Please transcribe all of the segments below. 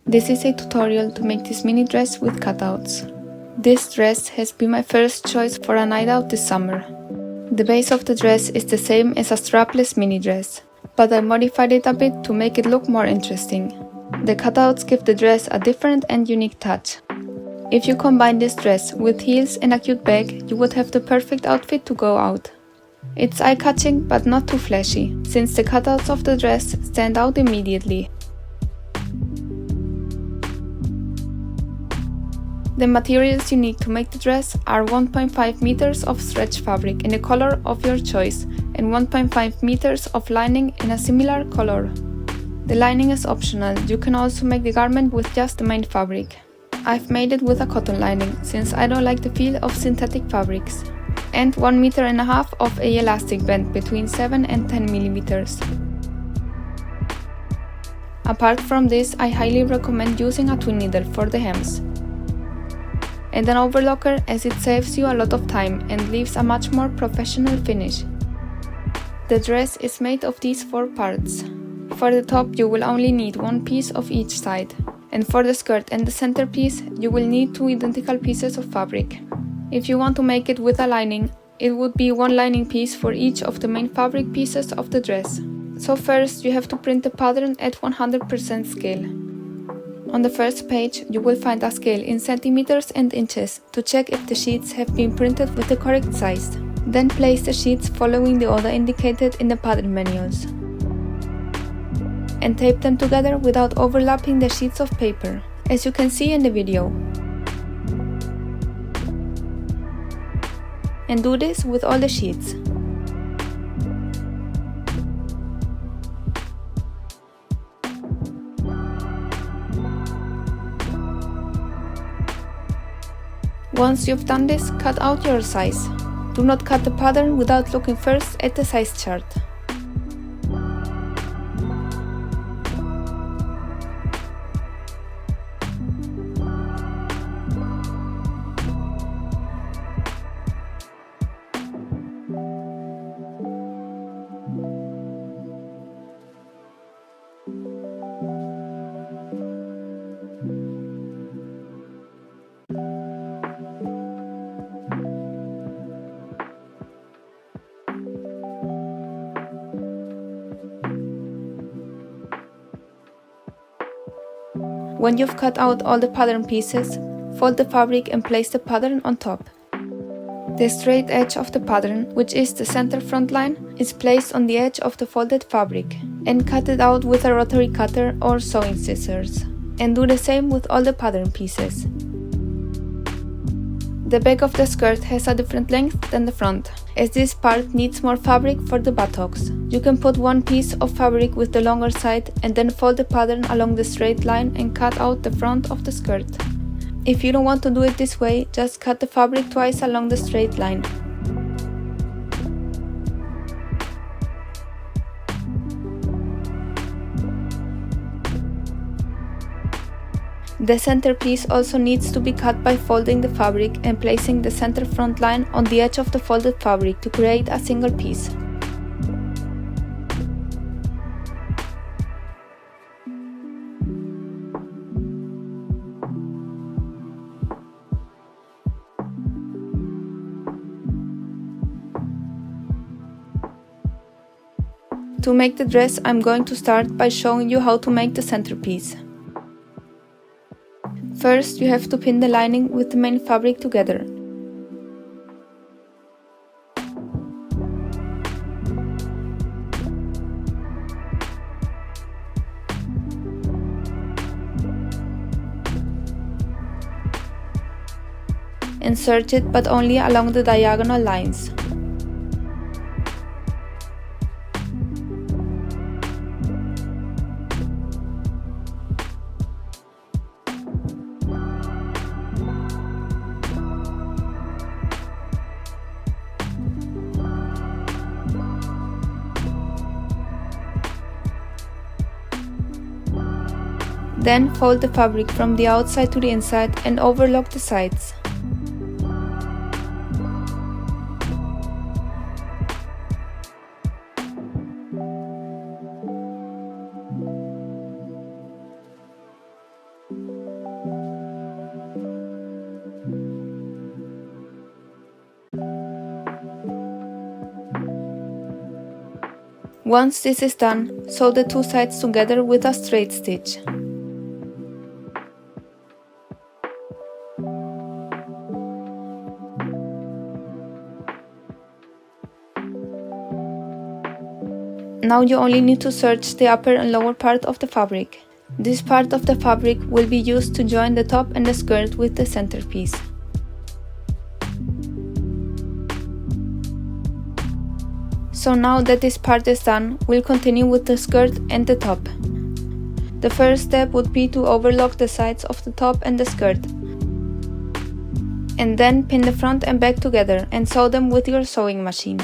This is a tutorial to make this mini dress with cutouts. This dress has been my first choice for a night out this summer. The base of the dress is the same as a strapless mini dress, but I modified it a bit to make it look more interesting. The cutouts give the dress a different and unique touch. If you combine this dress with heels and a cute bag, you would have the perfect outfit to go out. It's eye-catching but not too flashy, since the cutouts of the dress stand out immediately. The materials you need to make the dress are 1.5 meters of stretch fabric in the color of your choice and 1.5 meters of lining in a similar color. The lining is optional, you can also make the garment with just the main fabric. I've made it with a cotton lining, since I don't like the feel of synthetic fabrics. And 1.5 meters of a elastic band between 7 and 10 millimeters. Apart from this, I highly recommend using a twin needle for the hems. And an overlocker, as it saves you a lot of time and leaves a much more professional finish. The dress is made of these 4 parts. For the top you will only need 1 piece of each side, and for the skirt and the centerpiece you will need 2 identical pieces of fabric. If you want to make it with a lining, it would be 1 lining piece for each of the main fabric pieces of the dress. So first you have to print the pattern at 100% scale. On the first page you will find a scale in centimeters and inches to check if the sheets have been printed with the correct size. Then place the sheets following the order indicated in the pattern manuals. And tape them together without overlapping the sheets of paper, as you can see in the video. And do this with all the sheets. Once you've done this, cut out your size. Do not cut the pattern without looking first at the size chart. When you've cut out all the pattern pieces, fold the fabric and place the pattern on top. The straight edge of the pattern, which is the center front line, is placed on the edge of the folded fabric, and cut it out with a rotary cutter or sewing scissors. And do the same with all the pattern pieces. The back of the skirt has a different length than the front, as this part needs more fabric for the buttocks. You can put 1 piece of fabric with the longer side and then fold the pattern along the straight line and cut out the front of the skirt. If you don't want to do it this way, just cut the fabric twice along the straight line. The center piece also needs to be cut by folding the fabric and placing the center front line on the edge of the folded fabric to create a single piece. To make the dress, I'm going to start by showing you how to make the centerpiece. First, you have to pin the lining with the main fabric together. Insert it, but only along the diagonal lines. Then fold the fabric from the outside to the inside and overlock the sides. Once this is done, sew the two sides together with a straight stitch. Now you only need to serge the upper and lower part of the fabric. This part of the fabric will be used to join the top and the skirt with the centerpiece. So now that this part is done, we'll continue with the skirt and the top. The first step would be to overlock the sides of the top and the skirt. And then pin the front and back together and sew them with your sewing machine.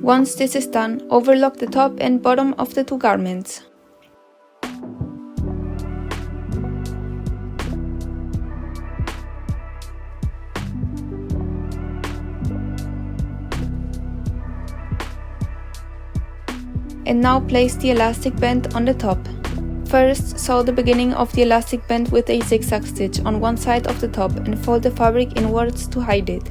Once this is done, overlock the top and bottom of the two garments. And now place the elastic band on the top. First, sew the beginning of the elastic band with a zigzag stitch on one side of the top and fold the fabric inwards to hide it.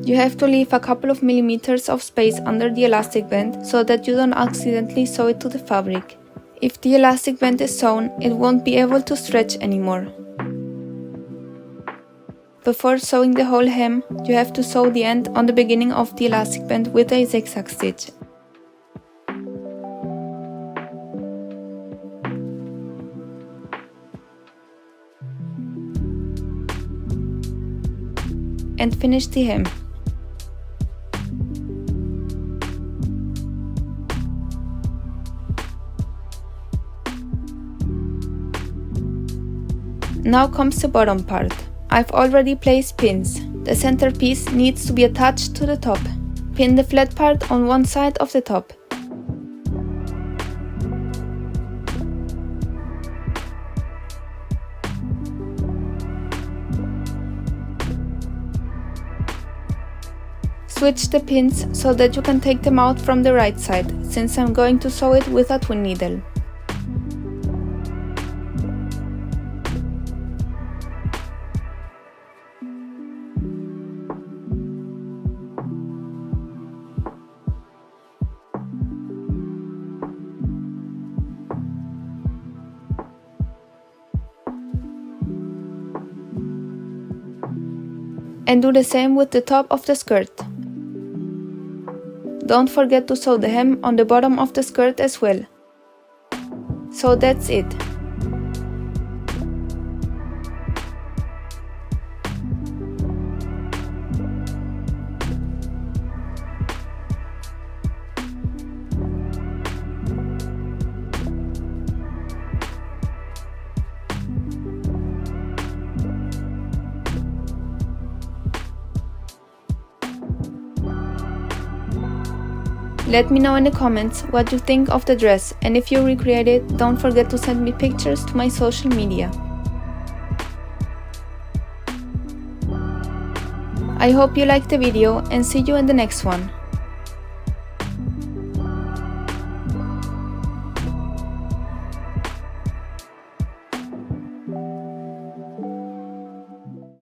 You have to leave a couple of millimeters of space under the elastic band so that you don't accidentally sew it to the fabric. If the elastic band is sewn, it won't be able to stretch anymore. Before sewing the whole hem, you have to sew the end on the beginning of the elastic band with a zigzag stitch. And finish the hem. Now comes the bottom part. I've already placed pins. The centerpiece needs to be attached to the top. Pin the flat part on one side of the top. Switch the pins so that you can take them out from the right side, since I'm going to sew it with a twin needle. And do the same with the top of the skirt. Don't forget to sew the hem on the bottom of the skirt as well. So that's it. Let me know in the comments what you think of the dress, and if you recreate it, don't forget to send me pictures to my social media. I hope you liked the video and see you in the next one.